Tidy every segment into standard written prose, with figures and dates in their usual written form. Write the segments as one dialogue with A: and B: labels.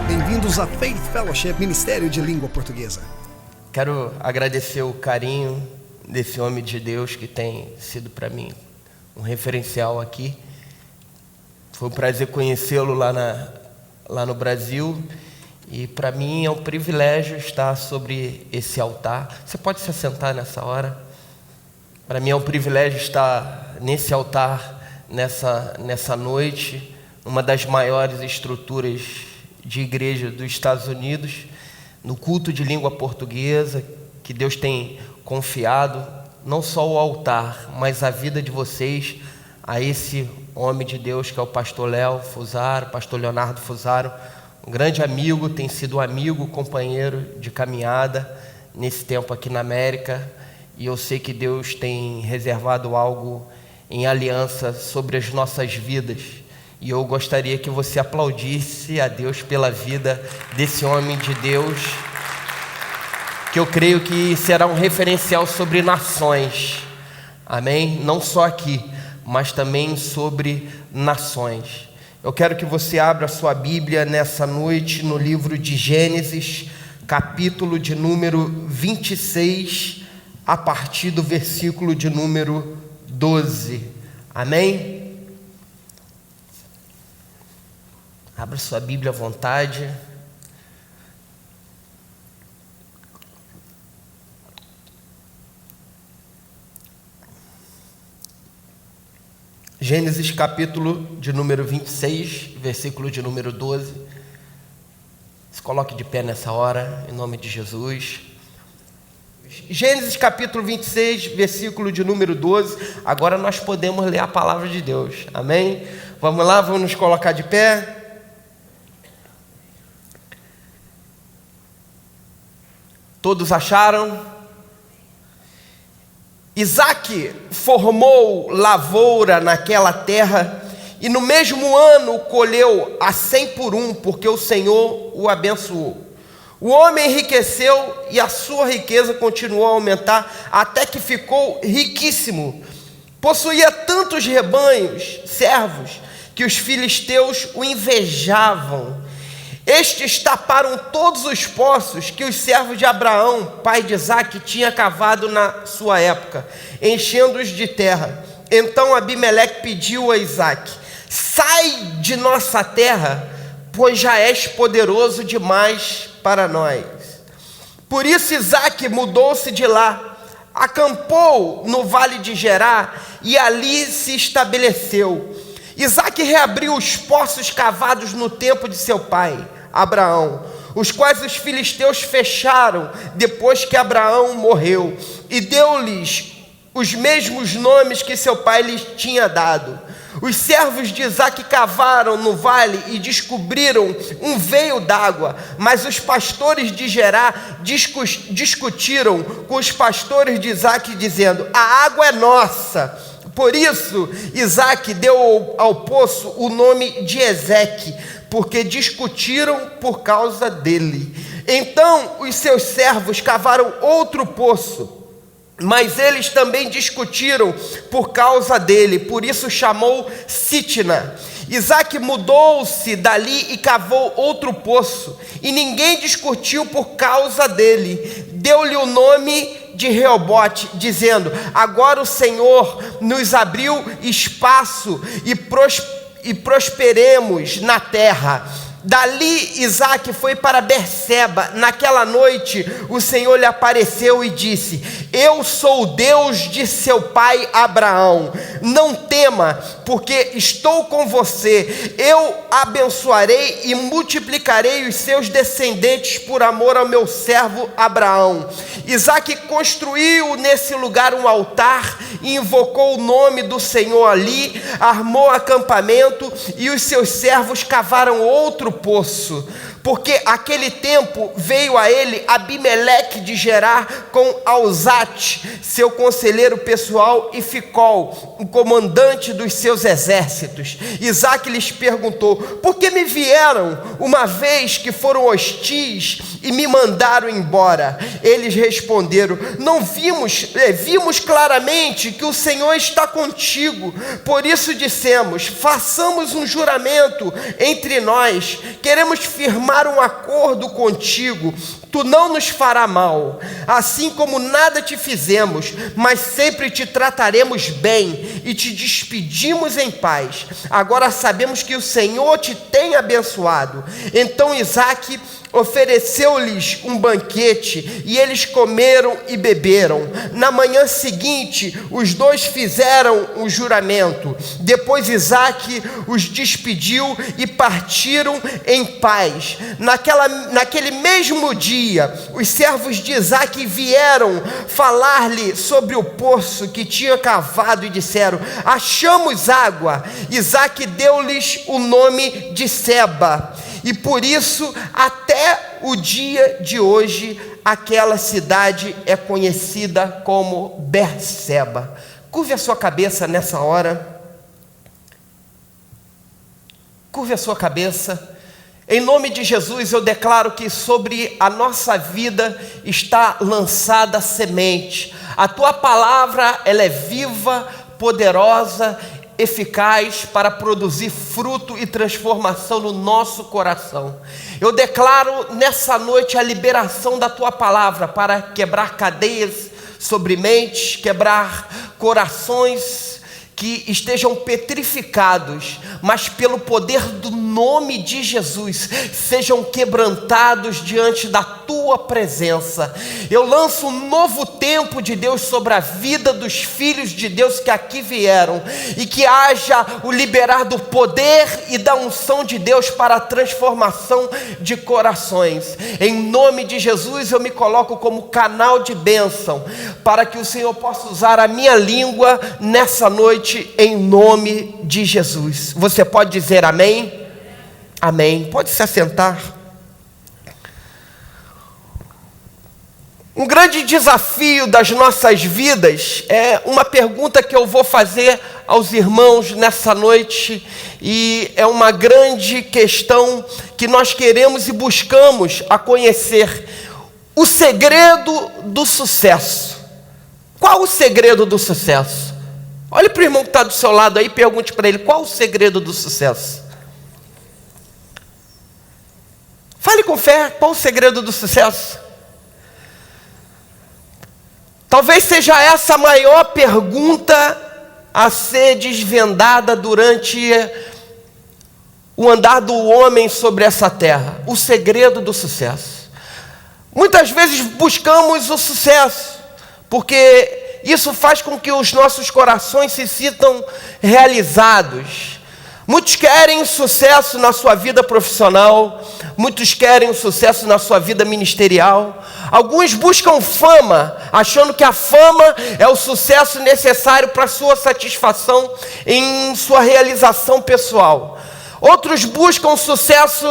A: Bem-vindos a Faith Fellowship, Ministério de Língua Portuguesa.
B: Quero agradecer o carinho desse homem de Deus que tem sido para mim um referencial aqui. Foi um prazer conhecê-lo lá no Brasil e para mim é um privilégio estar sobre esse altar. Você pode se assentar nessa hora? Para mim é um privilégio estar nesse altar, nessa noite, uma das maiores estruturas de igreja dos Estados Unidos, no culto de língua portuguesa, que Deus tem confiado, não só o altar, mas a vida de vocês, a esse homem de Deus que é o pastor Léo Fusaro, pastor Leonardo Fusaro, um grande amigo, tem sido amigo, companheiro de caminhada nesse tempo aqui na América, e eu sei que Deus tem reservado algo em aliança sobre as nossas vidas. E eu gostaria que você aplaudisse a Deus pela vida desse homem de Deus, que eu creio que será um referencial sobre nações, amém? Não só aqui, mas também sobre nações. Eu quero que você abra a sua Bíblia nessa noite no livro de Gênesis, capítulo de número 26, a partir do versículo de número 12, amém? Abra sua Bíblia à vontade. Gênesis capítulo de número 26, versículo de número 12. Se coloque de pé nessa hora, em nome de Jesus. Gênesis capítulo 26, versículo de número 12. Agora nós podemos ler a palavra de Deus, amém? Vamos lá, vamos nos colocar de pé. Todos acharam? Isaac formou lavoura naquela terra e no mesmo ano colheu a 100 por um, porque o Senhor o abençoou. O homem enriqueceu e a sua riqueza continuou a aumentar até que ficou riquíssimo. Possuía tantos rebanhos, servos, que os filisteus o invejavam. Estes taparam todos os poços que os servos de Abraão, pai de Isaque, tinha cavado na sua época, enchendo-os de terra. Então Abimeleque pediu a Isaque: sai de nossa terra, pois já és poderoso demais para nós. Por isso Isaque mudou-se de lá, acampou no vale de Gerar e ali se estabeleceu. Isaque reabriu os poços cavados no tempo de seu pai Abraão, os quais os filisteus fecharam depois que Abraão morreu, e deu-lhes os mesmos nomes que seu pai lhes tinha dado. Os servos de Isaque cavaram no vale e descobriram um veio d'água, mas os pastores de Gerar discutiram com os pastores de Isaque, dizendo: a água é nossa. Por isso Isaque deu ao poço o nome de Ezeque, porque discutiram por causa dele. Então os seus servos cavaram outro poço, mas eles também discutiram por causa dele, por isso chamou Sitna. Isaque mudou-se dali e cavou outro poço, e ninguém discutiu por causa dele. Deu-lhe o nome de Reobote, dizendo: agora o Senhor nos abriu espaço e prosperemos na terra. Dali Isaque foi para Berseba. Naquela noite o Senhor lhe apareceu e disse: eu sou o Deus de seu pai Abraão, não tema, porque estou com você. Eu abençoarei e multiplicarei os seus descendentes por amor ao meu servo Abraão. Isaque construiu nesse lugar um altar e invocou o nome do Senhor ali, armou acampamento, e os seus servos cavaram outro poço. porque aquele tempo veio a ele Abimeleque de Gerar com Alzate, seu conselheiro pessoal, e Ficol, o comandante dos seus exércitos. Isaque lhes perguntou: por que me vieram, uma vez que foram hostis e me mandaram embora? Eles responderam: não vimos claramente que o Senhor está contigo, por isso dissemos: façamos um juramento entre nós, queremos firmar um acordo contigo, tu não nos fará mal, assim como nada te fizemos, mas sempre te trataremos bem e te despedimos em paz. Agora sabemos que o Senhor te tem abençoado. Então Isaque ofereceu-lhes um banquete, e eles comeram e beberam. Na manhã seguinte, os dois fizeram o juramento. Depois Isaque os despediu e partiram em paz. Naquele mesmo dia, os servos de Isaque vieram falar-lhe sobre o poço que tinha cavado e disseram: achamos água. Isaque deu-lhes o nome de Seba, e por isso até o dia de hoje aquela cidade é conhecida como Berseba. Curve a sua cabeça nessa hora. Curve a sua cabeça. Em nome de Jesus, eu declaro que sobre a nossa vida está lançada a semente. A tua palavra, ela é viva, poderosa, eficaz para produzir fruto e transformação no nosso coração. Eu declaro nessa noite a liberação da tua palavra para quebrar cadeias sobre mentes, quebrar corações que estejam petrificados, mas pelo poder do nome de Jesus, sejam quebrantados diante da tua presença. Eu lanço um novo tempo de Deus sobre a vida dos filhos de Deus que aqui vieram, e que haja o liberar do poder e da unção de Deus para a transformação de corações. Em nome de Jesus, eu me coloco como canal de bênção, para que o Senhor possa usar a minha língua nessa noite, em nome de Jesus. Você pode dizer amém? Amém. Pode se assentar. Um grande desafio das nossas vidas é uma pergunta que eu vou fazer aos irmãos nessa noite, e é uma grande questão que nós queremos e buscamos a conhecer: o segredo do sucesso. Qual o segredo do sucesso? Olhe para o irmão que está do seu lado aí e pergunte para ele: qual o segredo do sucesso? Fale com fé, qual o segredo do sucesso? Talvez seja essa a maior pergunta a ser desvendada durante o andar do homem sobre essa terra. O segredo do sucesso. Muitas vezes buscamos o sucesso, porque isso faz com que os nossos corações se sintam realizados. Muitos querem sucesso na sua vida profissional, muitos querem sucesso na sua vida ministerial. Alguns buscam fama, achando que a fama é o sucesso necessário para a sua satisfação em sua realização pessoal. Outros buscam sucesso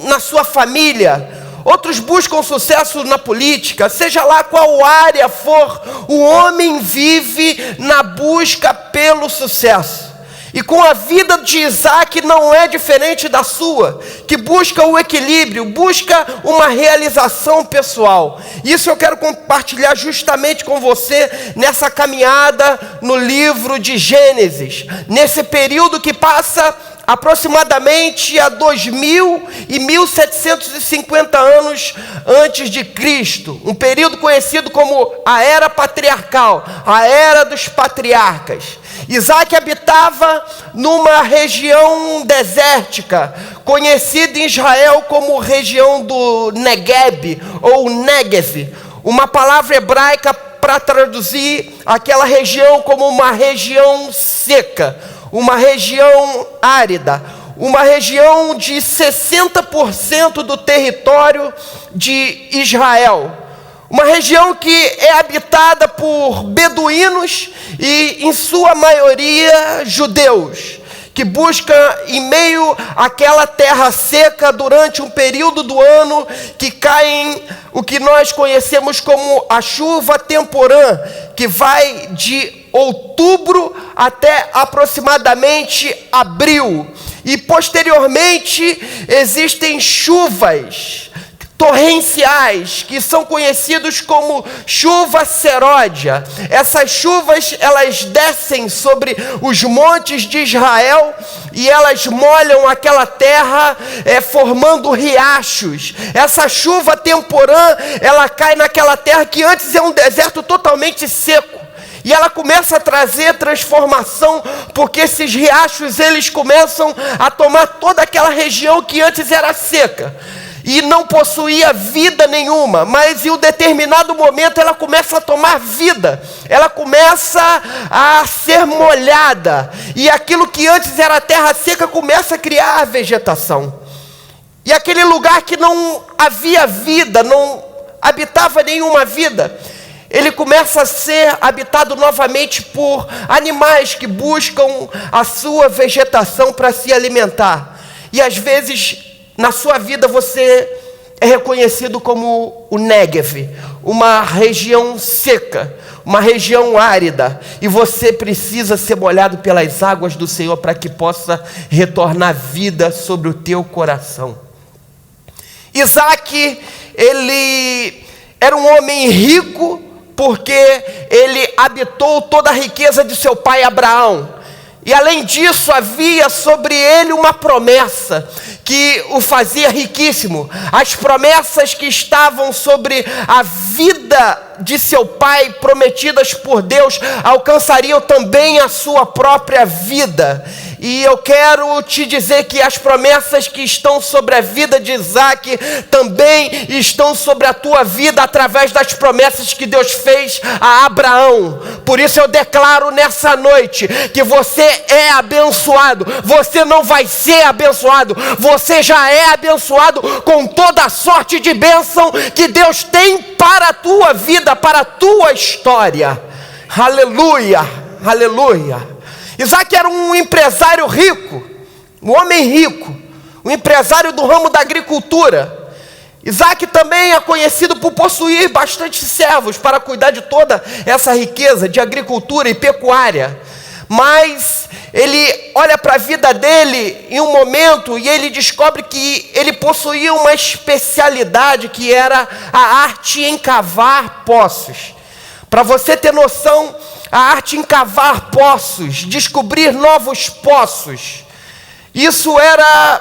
B: na sua família. Outros buscam sucesso na política. Seja lá qual área for, o homem vive na busca pelo sucesso. E com a vida de Isaque não é diferente da sua, que busca o equilíbrio, busca uma realização pessoal. Isso eu quero compartilhar justamente com você nessa caminhada no livro de Gênesis, nesse período que passa aproximadamente a 2000 e 1750 anos antes de Cristo, um período conhecido como a Era Patriarcal, a Era dos Patriarcas. Isaque habitava numa região desértica, conhecida em Israel como região do Negueb ou Negev, uma palavra hebraica para traduzir aquela região como uma região seca, uma região árida, uma região de 60% do território de Israel. Uma região que é habitada por beduínos e, em sua maioria, judeus, que busca em meio àquela terra seca durante um período do ano que caem o que nós conhecemos como a chuva temporã, que vai de outubro até aproximadamente abril. E posteriormente existem chuvas torrenciais, que são conhecidos como chuva seródia. Essas chuvas, elas descem sobre os montes de Israel e elas molham aquela terra, formando riachos. Essa chuva temporã, ela cai naquela terra que antes é um deserto totalmente seco. E ela começa a trazer transformação, porque esses riachos, eles começam a tomar toda aquela região que antes era seca e não possuía vida nenhuma, mas em um determinado momento ela começa a tomar vida, ela começa a ser molhada, e aquilo que antes era terra seca começa a criar a vegetação. E aquele lugar que não havia vida, não habitava nenhuma vida, ele começa a ser habitado novamente por animais que buscam a sua vegetação para se alimentar. E às vezes na sua vida você é reconhecido como o Negev, uma região seca, uma região árida, e você precisa ser molhado pelas águas do Senhor para que possa retornar vida sobre o teu coração. Isaac, ele era um homem rico, porque ele habitou toda a riqueza de seu pai Abraão. E além disso, havia sobre ele uma promessa que o fazia riquíssimo. As promessas que estavam sobre a vida de seu pai, prometidas por Deus, alcançariam também a sua própria vida. E eu quero te dizer que as promessas que estão sobre a vida de Isaac também estão sobre a tua vida, através das promessas que Deus fez a Abraão. Por isso eu declaro nessa noite que você é abençoado. Você não vai ser abençoado, você já é abençoado com toda a sorte de bênção que Deus tem para a tua vida, para a tua história. Aleluia, aleluia. Isaac era um empresário rico, um homem rico, um empresário do ramo da agricultura. Isaac também é conhecido por possuir bastante servos para cuidar de toda essa riqueza de agricultura e pecuária. Mas ele olha para a vida dele em um momento e ele descobre que ele possuía uma especialidade, que era a arte em cavar poços. Para você ter noção, a arte em cavar poços, descobrir novos poços, isso era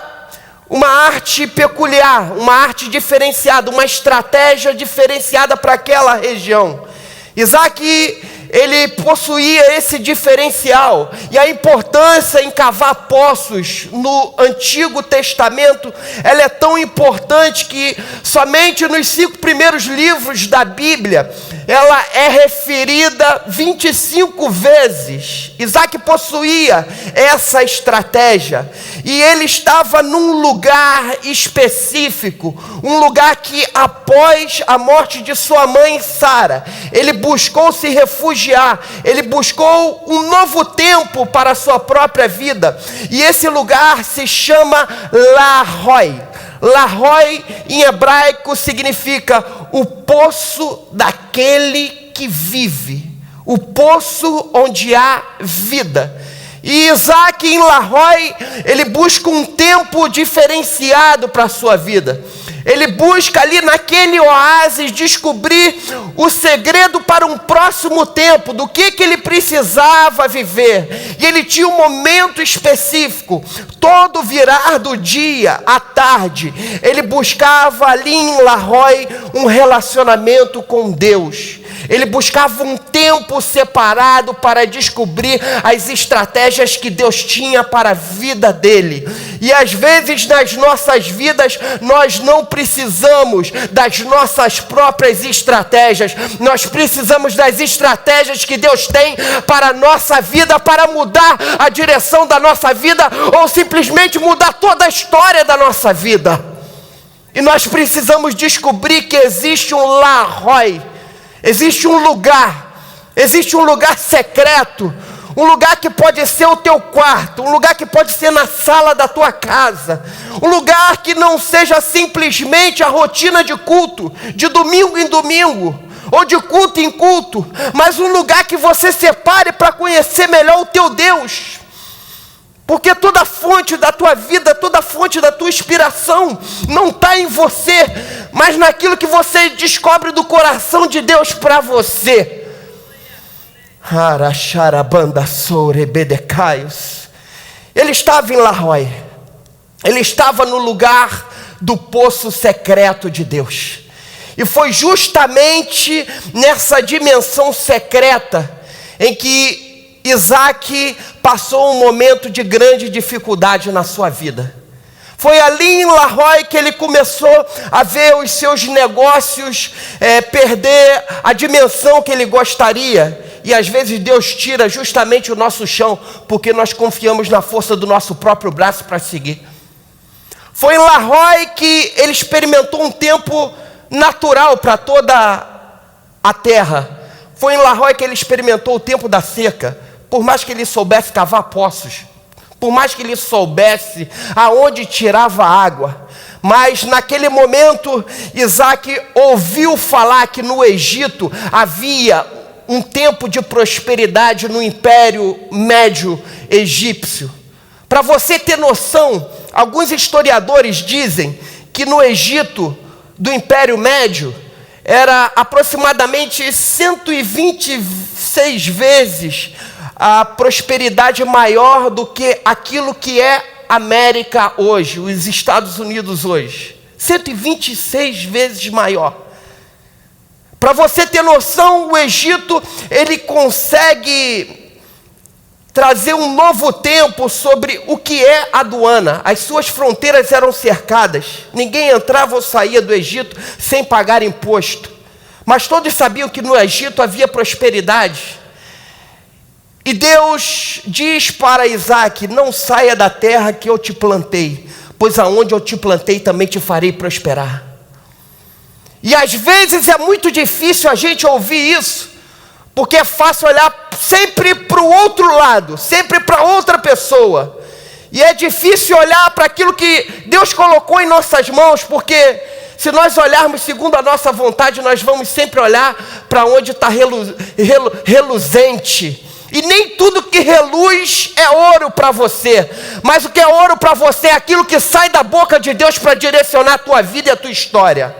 B: uma arte peculiar, uma arte diferenciada, uma estratégia diferenciada para aquela região. Isaac, ele possuía esse diferencial, e a importância em cavar poços no Antigo Testamento, ela é tão importante que somente nos 5 primeiros livros da Bíblia, ela é referida 25 vezes. Isaac possuía essa estratégia, e ele estava num lugar específico, um lugar que após a morte de sua mãe Sara, ele buscou se refugiar, ele buscou um novo tempo para a sua própria vida, e esse lugar se chama Lahoi. Lahoi em hebraico significa o poço daquele que vive, o poço onde há vida. E Isaac em Lahoi, ele busca um tempo diferenciado para a sua vida. Ele busca ali naquele oásis descobrir o segredo para um próximo tempo, do que ele precisava viver. E ele tinha um momento específico, todo virar do dia à tarde, ele buscava ali em Lahoi um relacionamento com Deus. Ele buscava um tempo separado para descobrir as estratégias que Deus tinha para a vida dele. E às vezes nas nossas vidas nós não precisamos das nossas próprias estratégias. Nós precisamos das estratégias que Deus tem para a nossa vida, para mudar a direção da nossa vida, ou simplesmente mudar toda a história da nossa vida. E nós precisamos descobrir que existe um Lahoi, existe um lugar secreto, um lugar que pode ser o teu quarto, um lugar que pode ser na sala da tua casa, um lugar que não seja simplesmente a rotina de culto, de domingo em domingo, ou de culto em culto, mas um lugar que você separe para conhecer melhor o teu Deus. Porque toda a fonte da tua vida, toda a fonte da tua inspiração não está em você, mas naquilo que você descobre do coração de Deus para você. Ele estava em Lahoi, ele estava no lugar do poço secreto de Deus. E foi justamente nessa dimensão secreta em que Isaac passou um momento de grande dificuldade na sua vida. Foi ali em Lahoi que ele começou a ver os seus negócios perder a dimensão que ele gostaria. E às vezes Deus tira justamente o nosso chão, porque nós confiamos na força do nosso próprio braço para seguir. Foi em Lahoi que ele experimentou um tempo natural para toda a terra. Foi em Lahoi que ele experimentou o tempo da seca. Por mais que ele soubesse cavar poços, por mais que ele soubesse aonde tirava água, mas naquele momento Isaac ouviu falar que no Egito havia um tempo de prosperidade no Império Médio Egípcio. Para você ter noção, alguns historiadores dizem que no Egito do Império Médio era aproximadamente 126 vezes a prosperidade maior do que aquilo que é América hoje, os Estados Unidos hoje. 126 vezes maior. Para você ter noção, o Egito, ele consegue trazer um novo tempo sobre o que é aduana. As suas fronteiras eram cercadas. Ninguém entrava ou saía do Egito sem pagar imposto. Mas todos sabiam que no Egito havia prosperidade. E Deus diz para Isaac: não saia da terra que eu te plantei, pois aonde eu te plantei também te farei prosperar. E às vezes é muito difícil a gente ouvir isso, porque é fácil olhar sempre para o outro lado, sempre para outra pessoa. E é difícil olhar para aquilo que Deus colocou em nossas mãos, porque se nós olharmos segundo a nossa vontade, nós vamos sempre olhar para onde está reluzente. E nem tudo que reluz é ouro para você, mas o que é ouro para você é aquilo que sai da boca de Deus para direcionar a tua vida e a tua história.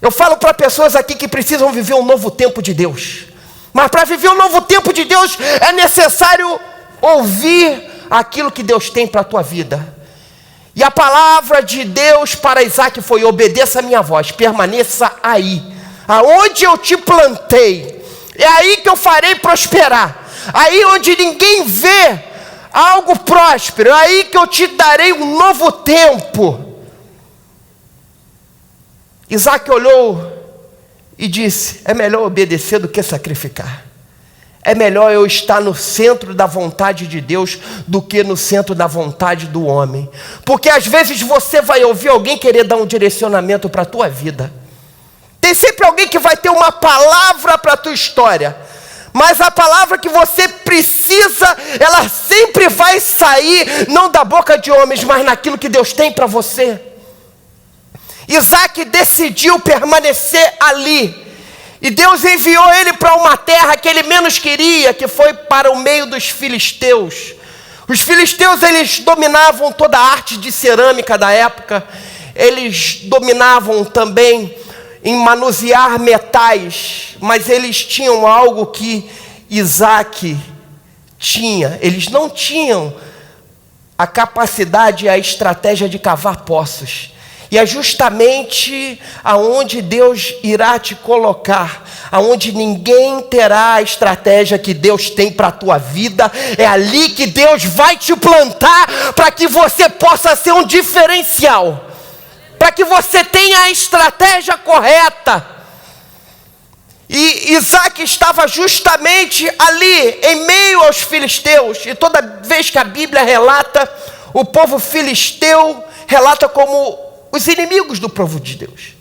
B: Eu falo para pessoas aqui que precisam viver um novo tempo de Deus, mas para viver um novo tempo de Deus é necessário ouvir aquilo que Deus tem para a tua vida. E a palavra de Deus para Isaac foi: obedeça a minha voz, permaneça aí, aonde eu te plantei. É aí que eu farei prosperar. Aí onde ninguém vê algo próspero, é aí que eu te darei um novo tempo. Isaac olhou e disse: é melhor obedecer do que sacrificar. É melhor eu estar no centro da vontade de Deus do que no centro da vontade do homem. Porque às vezes você vai ouvir alguém querer dar um direcionamento para a tua vida. Tem sempre alguém que vai ter uma palavra para a tua história, mas a palavra que você precisa, ela sempre vai sair, não da boca de homens, mas naquilo que Deus tem para você. Isaac decidiu permanecer ali, e Deus enviou ele para uma terra que ele menos queria, que foi para o meio dos filisteus. Os filisteus, eles dominavam toda a arte de cerâmica da época, eles dominavam também em manusear metais, mas eles tinham algo que Isaac tinha. Eles não tinham a capacidade e a estratégia de cavar poços. E é justamente aonde Deus irá te colocar, aonde ninguém terá a estratégia que Deus tem para a tua vida. É ali que Deus vai te plantar, para que você possa ser um diferencial, para que você tenha a estratégia correta. E Isaac estava justamente ali, em meio aos filisteus. E toda vez que a Bíblia relata, o povo filisteu relata como os inimigos do povo de Deus.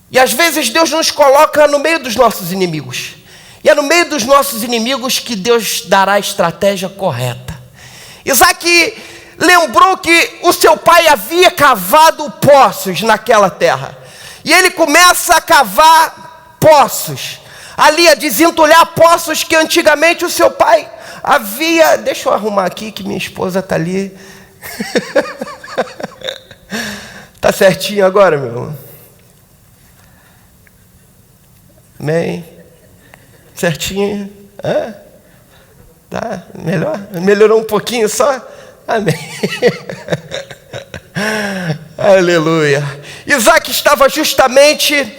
B: E às vezes Deus nos coloca no meio dos nossos inimigos. E é no meio dos nossos inimigos que Deus dará a estratégia correta. Isaac lembrou que o seu pai havia cavado poços naquela terra. E ele começa a cavar poços. Ali a desentulhar poços que antigamente o seu pai havia... Deixa eu arrumar aqui que minha esposa está ali. Tá certinho agora, meu irmão? Amém? Certinho? Hã? Tá? Melhor? Melhorou um pouquinho só? Amém. Aleluia. Isaac estava justamente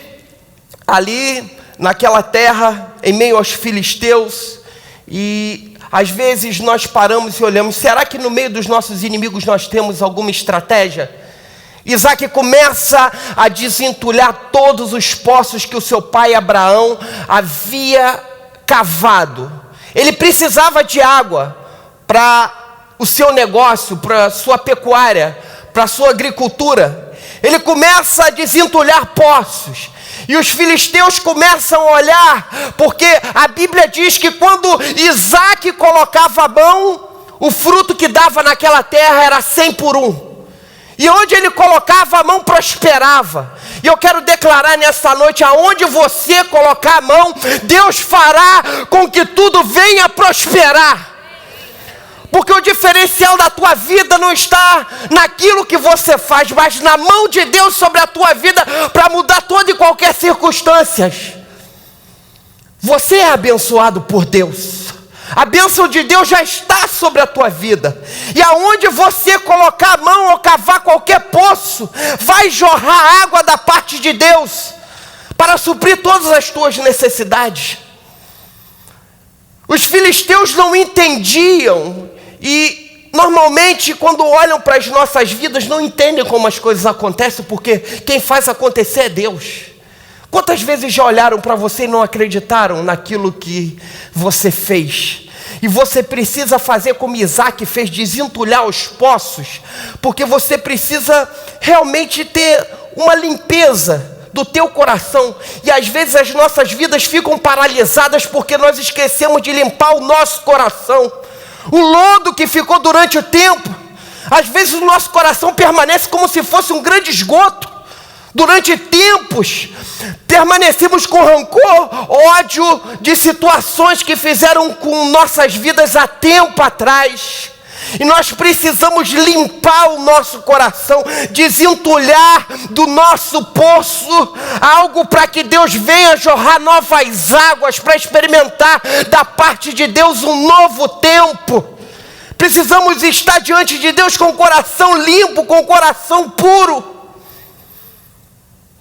B: ali naquela terra, em meio aos filisteus, e às vezes nós paramos e olhamos, será que no meio dos nossos inimigos nós temos alguma estratégia? Isaac começa a desentulhar todos os poços que o seu pai Abraão havia cavado. Ele precisava de água para o seu negócio, para a sua pecuária, para a sua agricultura. Ele começa a desentulhar poços. E os filisteus começam a olhar, porque a Bíblia diz que quando Isaac colocava a mão, o fruto que dava naquela terra era 100 por 1. E onde ele colocava a mão, prosperava. E eu quero declarar nessa noite, aonde você colocar a mão, Deus fará com que tudo venha a prosperar. Porque o diferencial da tua vida não está naquilo que você faz, mas na mão de Deus sobre a tua vida, para mudar toda e qualquer circunstância. Você é abençoado por Deus. A bênção de Deus já está sobre a tua vida. E aonde você colocar a mão ou cavar qualquer poço, vai jorrar água da parte de Deus, para suprir todas as tuas necessidades. Os filisteus não entendiam. E normalmente quando olham para as nossas vidas, não entendem como as coisas acontecem, porque quem faz acontecer é Deus. Quantas vezes já olharam para você e não acreditaram naquilo que você fez? E você precisa fazer como Isaac fez, desentulhar os poços, porque você precisa realmente ter uma limpeza do teu coração. E às vezes as nossas vidas ficam paralisadas porque nós esquecemos de limpar o nosso coração. O lodo que ficou durante o tempo, às vezes o nosso coração permanece como se fosse um grande esgoto. Durante tempos, permanecemos com rancor, ódio de situações que fizeram com nossas vidas há tempo atrás. E nós precisamos limpar o nosso coração, desentulhar do nosso poço algo para que Deus venha jorrar novas águas, para experimentar da parte de Deus um novo tempo. Precisamos estar diante de Deus com o coração limpo, com o coração puro.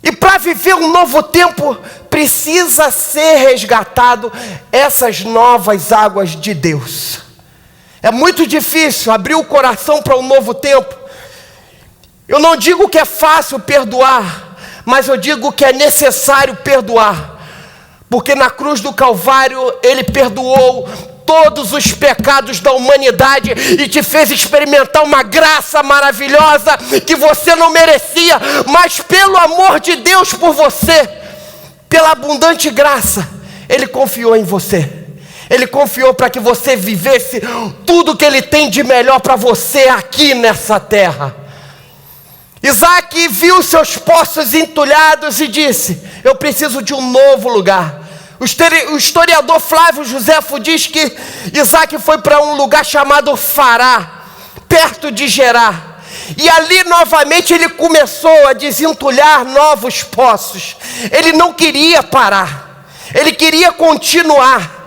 B: E para viver um novo tempo, precisa ser resgatado essas novas águas de Deus. É muito difícil abrir o coração para um novo tempo. Eu não digo que é fácil perdoar, mas eu digo que é necessário perdoar. Porque na cruz do Calvário, Ele perdoou todos os pecados da humanidade e te fez experimentar uma graça maravilhosa que você não merecia, mas pelo amor de Deus por você, pela abundante graça, Ele confiou em você. Ele confiou para que você vivesse tudo que Ele tem de melhor para você aqui nessa terra. Isaac viu seus poços entulhados e disse: eu preciso de um novo lugar. O historiador Flávio Joséfo diz que Isaac foi para um lugar chamado Fará, perto de Gerar. E ali novamente ele começou a desentulhar novos poços. Ele não queria parar, ele queria continuar.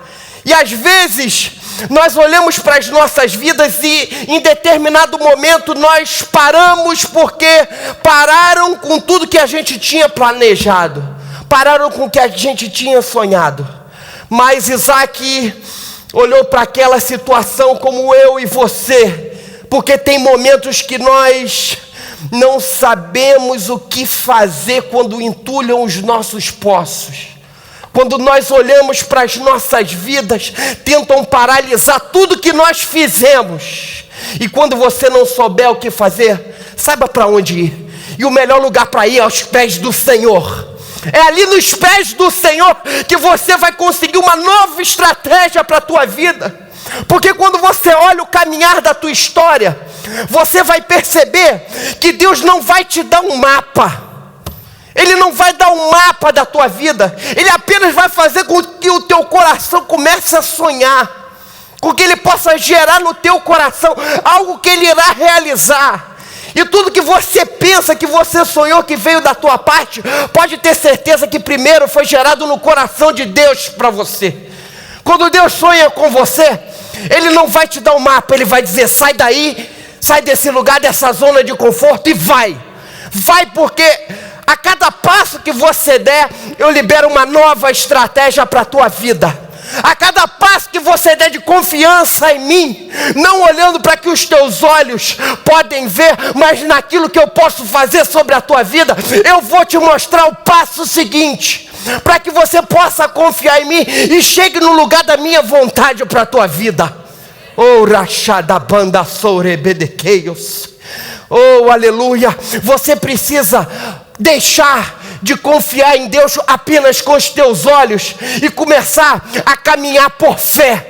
B: E às vezes nós olhamos para as nossas vidas e em determinado momento nós paramos porque pararam com tudo que a gente tinha planejado, pararam com o que a gente tinha sonhado. Mas Isaac olhou para aquela situação como eu e você, porque tem momentos que nós não sabemos o que fazer quando entulham os nossos poços. Quando nós olhamos para as nossas vidas, tentam paralisar tudo que nós fizemos. E quando você não souber o que fazer, saiba para onde ir. E o melhor lugar para ir é aos pés do Senhor. É ali nos pés do Senhor que você vai conseguir uma nova estratégia para a tua vida. Porque quando você olha o caminhar da tua história, você vai perceber que Deus não vai te dar um mapa. Ele não vai dar um mapa da tua vida. Ele apenas vai fazer com que o teu coração comece a sonhar, com que ele possa gerar no teu coração algo que ele irá realizar. E tudo que você pensa, que você sonhou, que veio da tua parte, pode ter certeza que primeiro foi gerado no coração de Deus para você. Quando Deus sonha com você, Ele não vai te dar um mapa, Ele vai dizer: sai daí, sai desse lugar, dessa zona de conforto e vai. Vai, porque a cada passo que você der, eu libero uma nova estratégia para a tua vida. A cada passo que você der de confiança em mim, não olhando para que os teus olhos podem ver, mas naquilo que eu posso fazer sobre a tua vida, eu vou te mostrar o passo seguinte, para que você possa confiar em mim e chegue no lugar da minha vontade para a tua vida. Oh, rachada banda sorebedequeios. Oh, aleluia. Você precisa deixar de confiar em Deus apenas com os teus olhos e começar a caminhar por fé.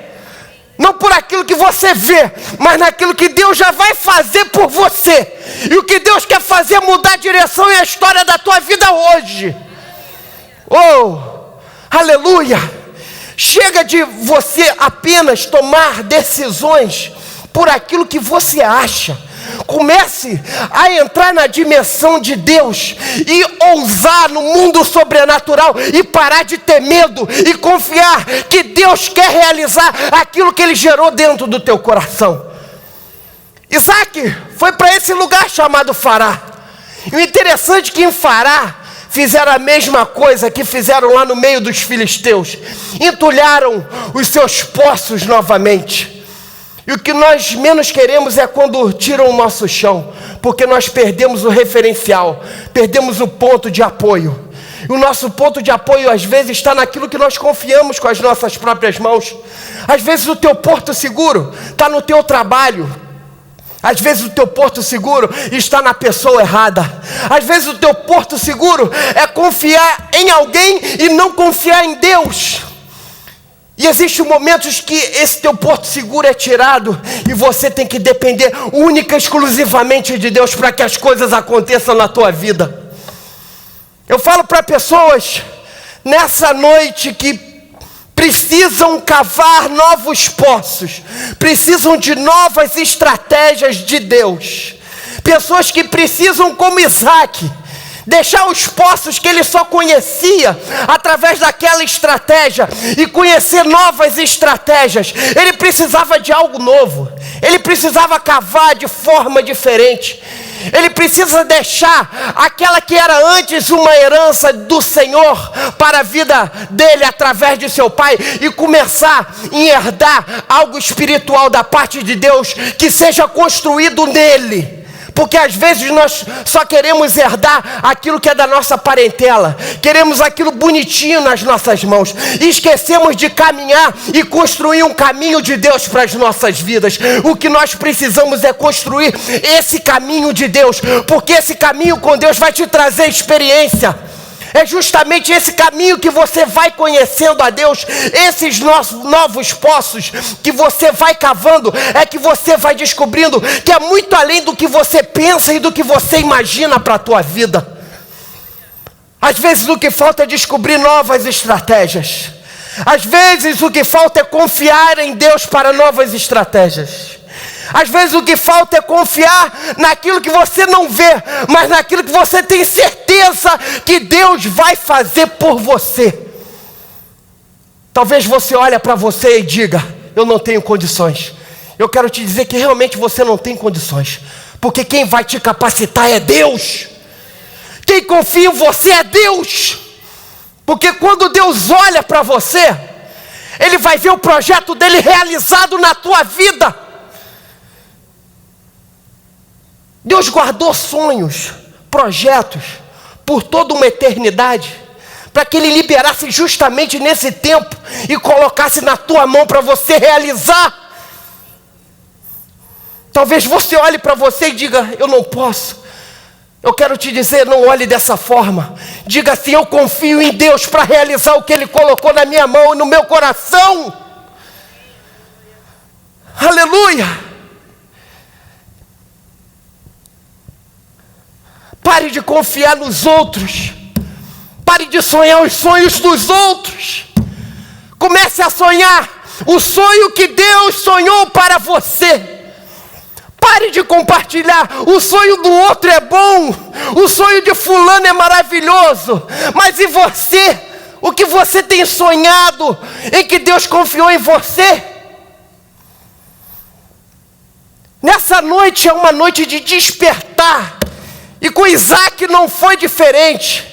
B: Não por aquilo que você vê, mas naquilo que Deus já vai fazer por você. E o que Deus quer fazer é mudar a direção e a história da tua vida hoje. Oh, aleluia. Chega de você apenas tomar decisões por aquilo que você acha. Comece a entrar na dimensão de Deus e ousar no mundo sobrenatural e parar de ter medo e confiar que Deus quer realizar aquilo que Ele gerou dentro do teu coração. Isaac foi para esse lugar chamado Fará. E o interessante é que em Fará fizeram a mesma coisa que fizeram lá no meio dos filisteus. Entulharam os seus poços novamente. E o que nós menos queremos é quando tiram o nosso chão, porque nós perdemos o referencial, perdemos o ponto de apoio. E o nosso ponto de apoio às vezes está naquilo que nós confiamos com as nossas próprias mãos. Às vezes o teu porto seguro está no teu trabalho. Às vezes o teu porto seguro está na pessoa errada. Às vezes o teu porto seguro é confiar em alguém e não confiar em Deus. E existem momentos que esse teu porto seguro é tirado e você tem que depender única e exclusivamente de Deus para que as coisas aconteçam na tua vida. Eu falo para pessoas nessa noite que precisam cavar novos poços, precisam de novas estratégias de Deus. Pessoas que precisam, como Isaac, deixar os poços que ele só conhecia através daquela estratégia e conhecer novas estratégias. Ele precisava de algo novo. Ele precisava cavar de forma diferente. Ele precisa deixar aquela que era antes uma herança do Senhor para a vida dele através de seu pai e começar a herdar algo espiritual da parte de Deus que seja construído nele. Porque às vezes nós só queremos herdar aquilo que é da nossa parentela. Queremos aquilo bonitinho nas nossas mãos. E esquecemos de caminhar e construir um caminho de Deus para as nossas vidas. O que nós precisamos é construir esse caminho de Deus. Porque esse caminho com Deus vai te trazer experiência. É justamente esse caminho que você vai conhecendo a Deus, esses novos poços que você vai cavando, é que você vai descobrindo que é muito além do que você pensa e do que você imagina para a tua vida. Às vezes o que falta é descobrir novas estratégias. Às vezes o que falta é confiar em Deus para novas estratégias. Às vezes o que falta é confiar naquilo que você não vê, mas naquilo que você tem certeza que Deus vai fazer por você. Talvez você olhe para você e diga: eu não tenho condições. Eu quero te dizer que realmente você não tem condições, porque quem vai te capacitar é Deus. Quem confia em você é Deus. Porque quando Deus olha para você, Ele vai ver o projeto dele realizado na tua vida. Deus guardou sonhos, projetos, por toda uma eternidade, para que Ele liberasse justamente nesse tempo e colocasse na tua mão para você realizar. Talvez você olhe para você e diga: eu não posso. Eu quero te dizer, não olhe dessa forma. Diga assim: eu confio em Deus para realizar o que Ele colocou na minha mão e no meu coração. Aleluia! Pare de confiar nos outros. Pare de sonhar os sonhos dos outros. Comece a sonhar o sonho que Deus sonhou para você. Pare de compartilhar. O sonho do outro é bom. O sonho de fulano é maravilhoso. Mas e você? O que você tem sonhado? Em que Deus confiou em você? Nessa noite é uma noite de despertar. E com Isaac não foi diferente.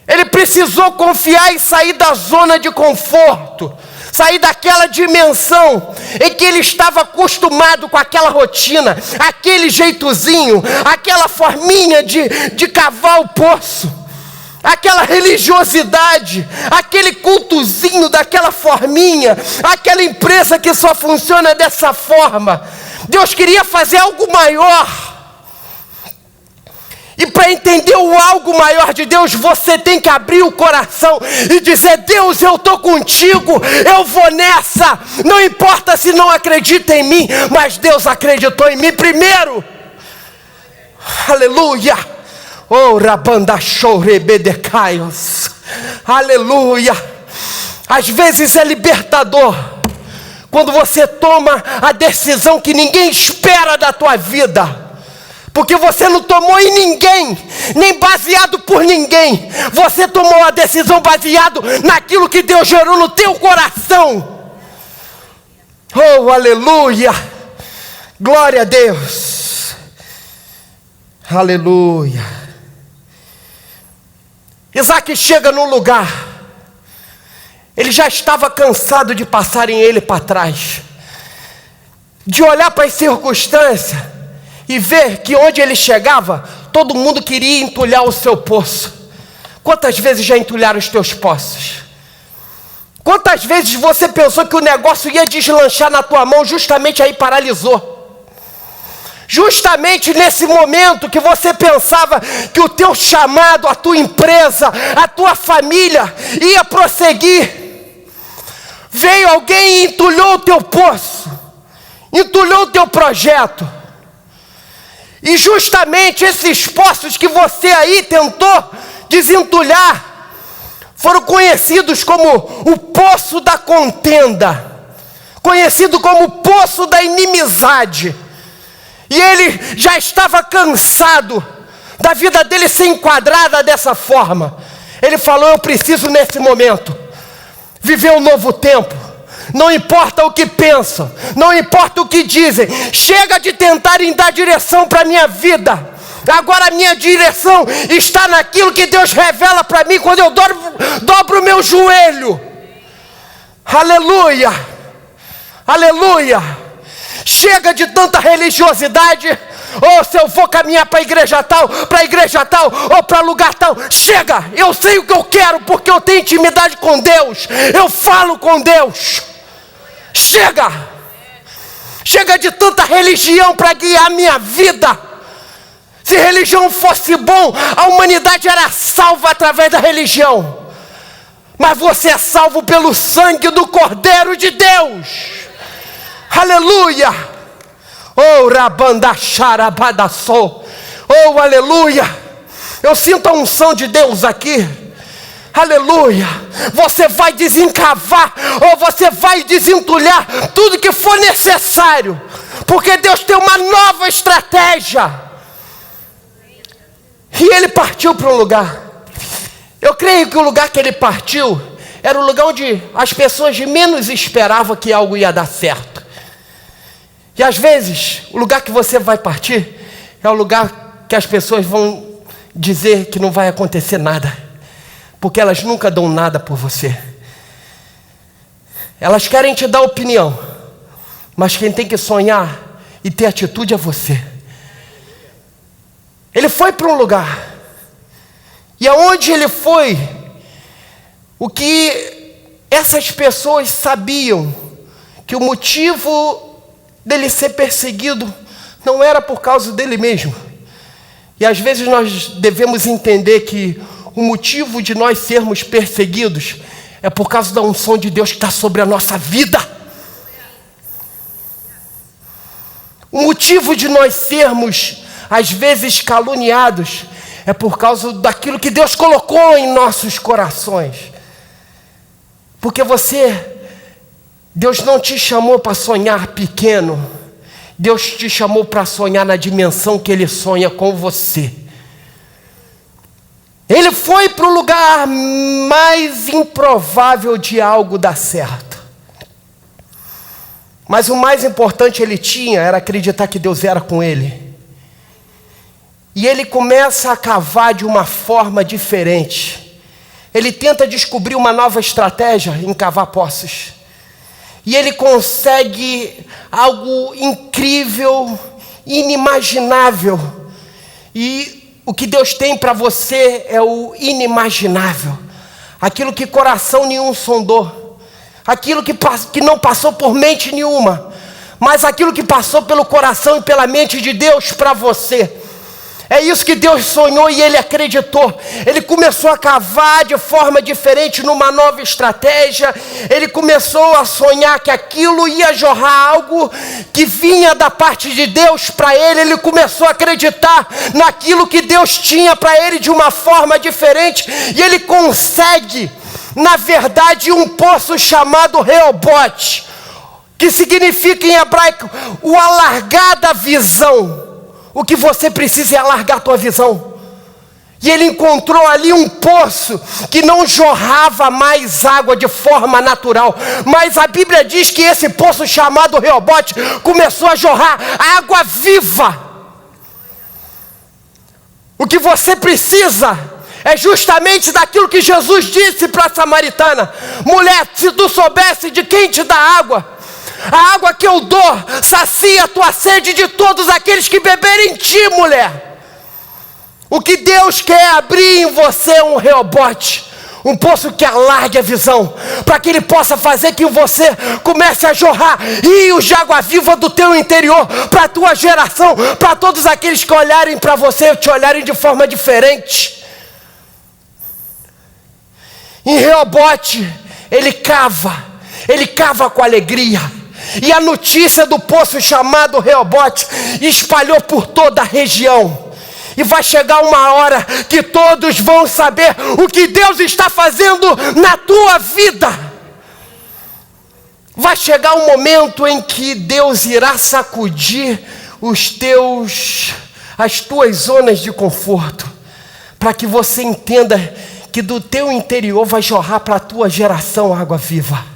B: Ele precisou confiar e sair da zona de conforto. Sair daquela dimensão em que ele estava acostumado com aquela rotina, aquele jeitozinho, aquela forminha de cavar o poço, aquela religiosidade, aquele cultozinho daquela forminha, aquela empresa que só funciona dessa forma. Deus queria fazer algo maior. E para entender o algo maior de Deus, você tem que abrir o coração e dizer: Deus, eu estou contigo, eu vou nessa. Não importa se não acredita em mim, mas Deus acreditou em mim primeiro. Aleluia. Oh, rabanda chorebedecaios. Aleluia. Às vezes é libertador quando você toma a decisão que ninguém espera da tua vida. Porque você não tomou em ninguém, nem baseado por ninguém. Você tomou a decisão baseado naquilo que Deus gerou no teu coração. Oh, aleluia. Glória a Deus. Aleluia. Isaac chega num lugar. Ele já estava cansado de passarem ele para trás. De olhar para as circunstâncias e ver que onde ele chegava, todo mundo queria entulhar o seu poço. Quantas vezes já entulharam os teus poços? Quantas vezes você pensou que o negócio ia deslanchar na tua mão, justamente aí paralisou? Justamente nesse momento que você pensava que o teu chamado, a tua empresa, a tua família ia prosseguir, veio alguém e entulhou o teu poço, entulhou o teu projeto. E justamente esses poços que você aí tentou desentulhar foram conhecidos como o poço da contenda, conhecido como o poço da inimizade. E ele já estava cansado da vida dele ser enquadrada dessa forma. Ele falou: eu preciso nesse momento viver um novo tempo. Não importa o que pensam, não importa o que dizem, chega de tentarem dar direção para a minha vida. Agora a minha direção está naquilo que Deus revela para mim quando eu dobro o meu joelho. Aleluia, aleluia. Chega de tanta religiosidade. Ou se eu vou caminhar para a igreja tal, ou para lugar tal. Chega, eu sei o que eu quero, porque eu tenho intimidade com Deus. Eu falo com Deus. Chega. Chega de tanta religião para guiar a minha vida. Se religião fosse bom, a humanidade era salva através da religião. Mas você é salvo pelo sangue do Cordeiro de Deus. Aleluia. Oh, rabandacharabadassou. Oh, aleluia. Eu sinto a unção de Deus aqui. Aleluia. Você vai desencavar, ou você vai desentulhar tudo que for necessário, porque Deus tem uma nova estratégia. E ele partiu para um lugar. Eu creio que o lugar que ele partiu era o lugar onde as pessoas menos esperavam que algo ia dar certo. E às vezes, o lugar que você vai partir é o lugar que as pessoas vão dizer que não vai acontecer nada, porque elas nunca dão nada por você. Elas querem te dar opinião, mas quem tem que sonhar e ter atitude é você. Ele foi para um lugar, e aonde ele foi, o que essas pessoas sabiam, que o motivo dele ser perseguido não era por causa dele mesmo. E às vezes nós devemos entender que o motivo de nós sermos perseguidos é por causa da unção de Deus que está sobre a nossa vida. O motivo de nós sermos, às vezes, caluniados é por causa daquilo que Deus colocou em nossos corações. Porque Deus não te chamou para sonhar pequeno. Deus te chamou para sonhar na dimensão que Ele sonha com você. Ele foi para o lugar mais improvável de algo dar certo. Mas o mais importante ele tinha era acreditar que Deus era com ele. E ele começa a cavar de uma forma diferente. Ele tenta descobrir uma nova estratégia em cavar poços. E ele consegue algo incrível, inimaginável. E o que Deus tem para você é o inimaginável. Aquilo que coração nenhum sondou. Aquilo que não passou por mente nenhuma. Mas aquilo que passou pelo coração e pela mente de Deus para você. É isso que Deus sonhou e Ele acreditou. Ele começou a cavar de forma diferente numa nova estratégia. Ele começou a sonhar que aquilo ia jorrar algo que vinha da parte de Deus para ele. Ele começou a acreditar naquilo que Deus tinha para ele de uma forma diferente. E ele consegue, na verdade, um poço chamado Reobote, que significa em hebraico o alargar da visão. O que você precisa é alargar a tua visão. E ele encontrou ali um poço que não jorrava mais água de forma natural. Mas a Bíblia diz que esse poço chamado Reobote começou a jorrar água viva. O que você precisa é justamente daquilo que Jesus disse para a samaritana: mulher, se tu soubesse de quem te dá água, a água que eu dou sacia a tua sede de todos aqueles que beberem em ti, mulher. O que Deus quer é abrir em você um Reobote, um poço que alargue a visão, para que Ele possa fazer que você comece a jorrar rios de água viva do teu interior, para a tua geração, para todos aqueles que olharem para você e te olharem de forma diferente. Em Reobote, ele cava com alegria. E a notícia do poço chamado Reobote espalhou por toda a região. E vai chegar uma hora que todos vão saber o que Deus está fazendo na tua vida. Vai chegar um momento em que Deus irá sacudir as tuas zonas de conforto, para que você entenda que do teu interior vai jorrar para a tua geração água viva.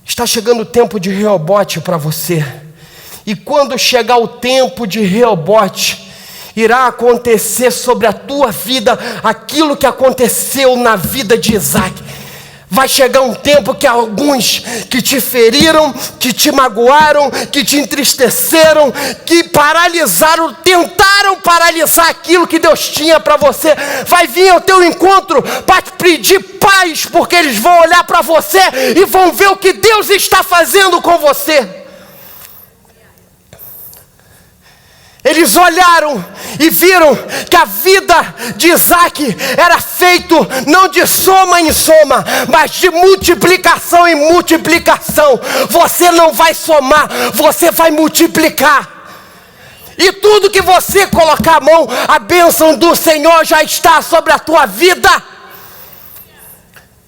B: Está chegando o tempo de Reobote para você. E quando chegar o tempo de Reobote, irá acontecer sobre a tua vida aquilo que aconteceu na vida de Isaac. Vai chegar um tempo que alguns que te feriram, que te magoaram, que te entristeceram, que paralisaram, tentaram paralisar aquilo que Deus tinha para você, vai vir ao teu encontro para te pedir paz, porque eles vão olhar para você e vão ver o que Deus está fazendo com você. Eles olharam e viram que a vida de Isaac era feito não de soma em soma, mas de multiplicação em multiplicação. Você não vai somar, você vai multiplicar. E tudo que você colocar a mão, a bênção do Senhor já está sobre a tua vida.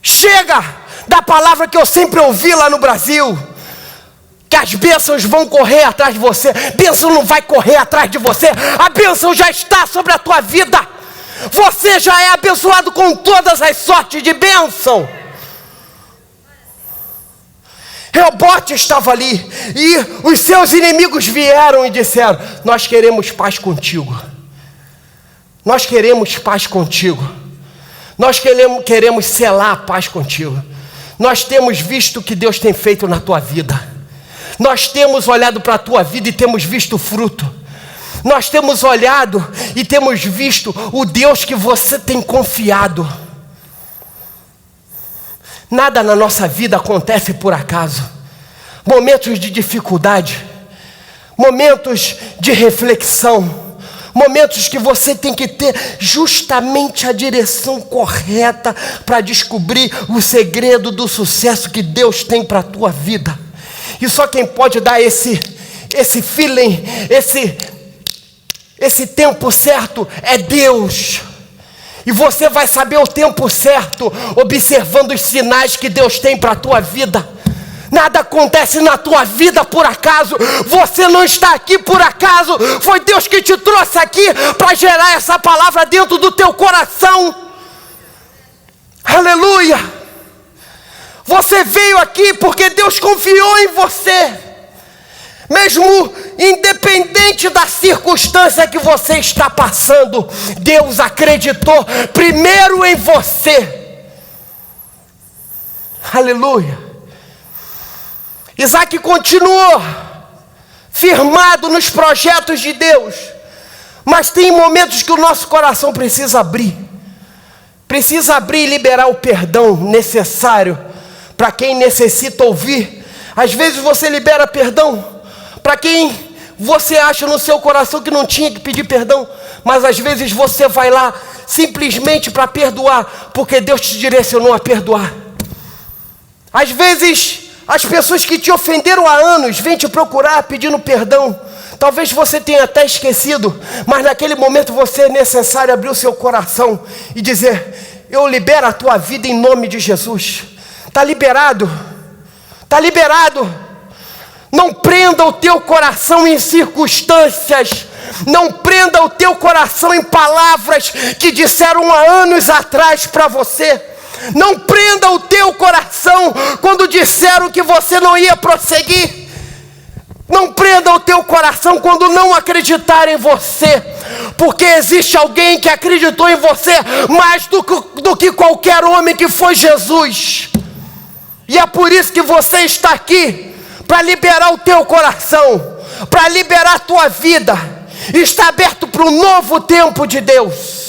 B: Chega da palavra que eu sempre ouvi lá no Brasil, que as bênçãos vão correr atrás de você. Bênção não vai correr atrás de você. A bênção já está sobre a tua vida. Você já é abençoado com todas as sortes de bênção. Reobote estava ali e os seus inimigos vieram e disseram: nós queremos paz contigo. Nós queremos paz contigo. Nós queremos selar a paz contigo. Nós temos visto o que Deus tem feito na tua vida. Nós temos olhado para a tua vida e temos visto fruto. Nós temos olhado e temos visto o Deus que você tem confiado. Nada na nossa vida acontece por acaso. Momentos de dificuldade, momentos de reflexão, Momentos que você tem que ter justamente a direção correta para descobrir o segredo do sucesso que Deus tem para a tua vida. E só quem pode dar esse feeling, esse tempo certo é Deus. E você vai saber o tempo certo observando os sinais que Deus tem para a tua vida. Nada acontece na tua vida por acaso. Você não está aqui por acaso. Foi Deus que te trouxe aqui para gerar essa palavra dentro do teu coração. Aleluia! Você veio aqui porque Deus confiou em você. Mesmo independente da circunstância que você está passando, Deus acreditou primeiro em você. Aleluia! Isaac continuou firmado nos projetos de Deus, mas tem momentos que o nosso coração precisa abrir e liberar o perdão necessário para quem necessita ouvir. Às vezes você libera perdão para quem você acha no seu coração que não tinha que pedir perdão, mas às vezes você vai lá simplesmente para perdoar, porque Deus te direcionou a perdoar. Às vezes as pessoas que te ofenderam há anos vêm te procurar pedindo perdão. Talvez você tenha até esquecido, mas naquele momento você é necessário abrir o seu coração e dizer: eu libero a tua vida em nome de Jesus. Está liberado. Está liberado. Não prenda o teu coração em circunstâncias. Não prenda o teu coração em palavras que disseram há anos atrás para você. Não prenda o teu coração quando disseram que você não ia prosseguir. Não prenda o teu coração quando não acreditar em você, porque existe alguém que acreditou em você mais do que qualquer homem, que foi Jesus. E é por isso que você está aqui, para liberar o teu coração, para liberar a tua vida. Está aberto para um novo tempo de Deus.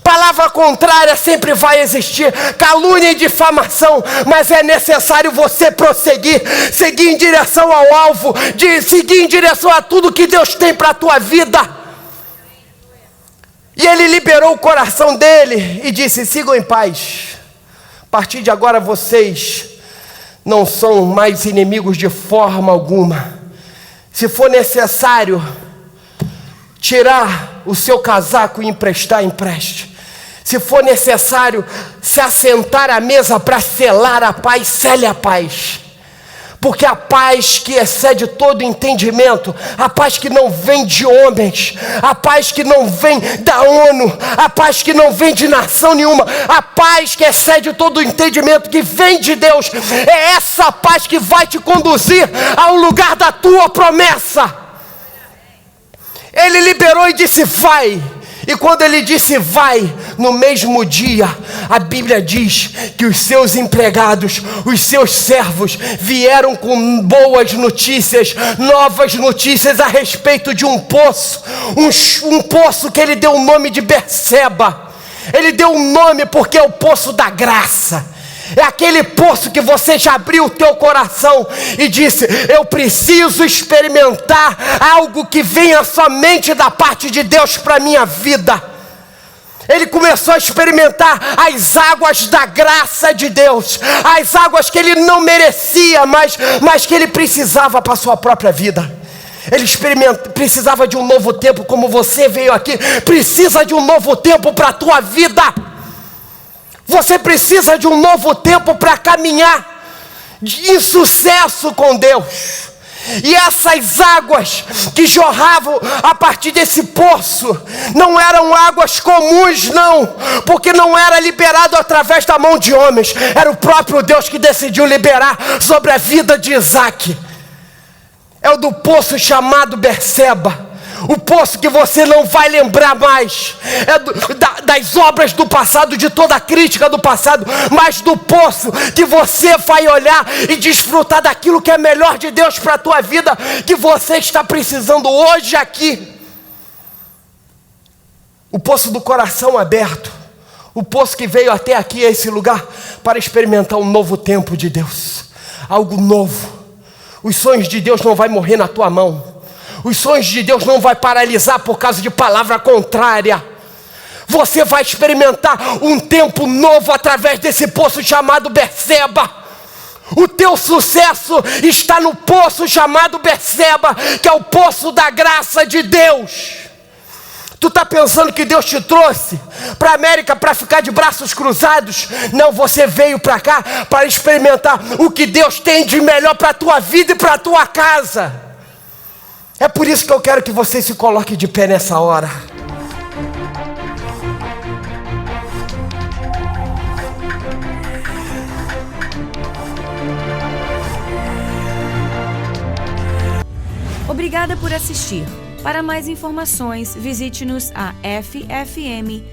B: Palavra contrária sempre vai existir, calúnia e difamação, mas é necessário você prosseguir, seguir em direção ao alvo, seguir em direção a tudo que Deus tem para a tua vida. E ele liberou o coração dele e disse: sigam em paz. A partir de agora vocês não são mais inimigos de forma alguma. Se for necessário tirar o seu casaco e emprestar, empreste. Se for necessário se assentar à mesa para selar a paz, sele a paz. Porque a paz que excede todo entendimento, a paz que não vem de homens, a paz que não vem da ONU, a paz que não vem de nação nenhuma, a paz que excede todo entendimento, que vem de Deus, é essa paz que vai te conduzir ao lugar da tua promessa. Ele liberou e disse: vai. E quando ele disse vai, no mesmo dia, a Bíblia diz que os seus empregados, os seus servos, vieram com boas notícias, novas notícias a respeito de um poço, um poço que ele deu o nome de Berseba. Ele deu um nome porque é o poço da graça. É aquele poço que você já abriu o teu coração e disse: eu preciso experimentar algo que venha somente da parte de Deus para a minha vida. Ele começou a experimentar as águas da graça de Deus, as águas que ele não merecia, mas que ele precisava para a sua própria vida. Ele precisava de um novo tempo, como você veio aqui, precisa de um novo tempo para a tua vida. Você precisa de um novo tempo para caminhar em sucesso com Deus. E essas águas que jorravam a partir desse poço não eram águas comuns, não, porque não era liberado através da mão de homens. Era o próprio Deus que decidiu liberar sobre a vida de Isaac. É o do poço chamado Berseba. O poço que você não vai lembrar mais. É das obras do passado, de toda a crítica do passado, mas do poço que você vai olhar e desfrutar daquilo que é melhor de Deus para a tua vida, que você está precisando hoje aqui. O poço do coração aberto. O poço que veio até aqui, a esse lugar, para experimentar um novo tempo de Deus. Algo novo. Os sonhos de Deus não vão morrer na tua mão. Os sonhos de Deus não vai paralisar por causa de palavra contrária. Você vai experimentar um tempo novo através desse poço chamado Berseba. O teu sucesso está no poço chamado Berseba, que é o poço da graça de Deus. Tu está pensando que Deus te trouxe para a América para ficar de braços cruzados? Não, você veio para cá para experimentar o que Deus tem de melhor para a tua vida e para a tua casa. É por isso que eu quero que você se coloque de pé nessa hora.
C: Obrigada por assistir. Para mais informações, visite-nos a ffmwoc.org.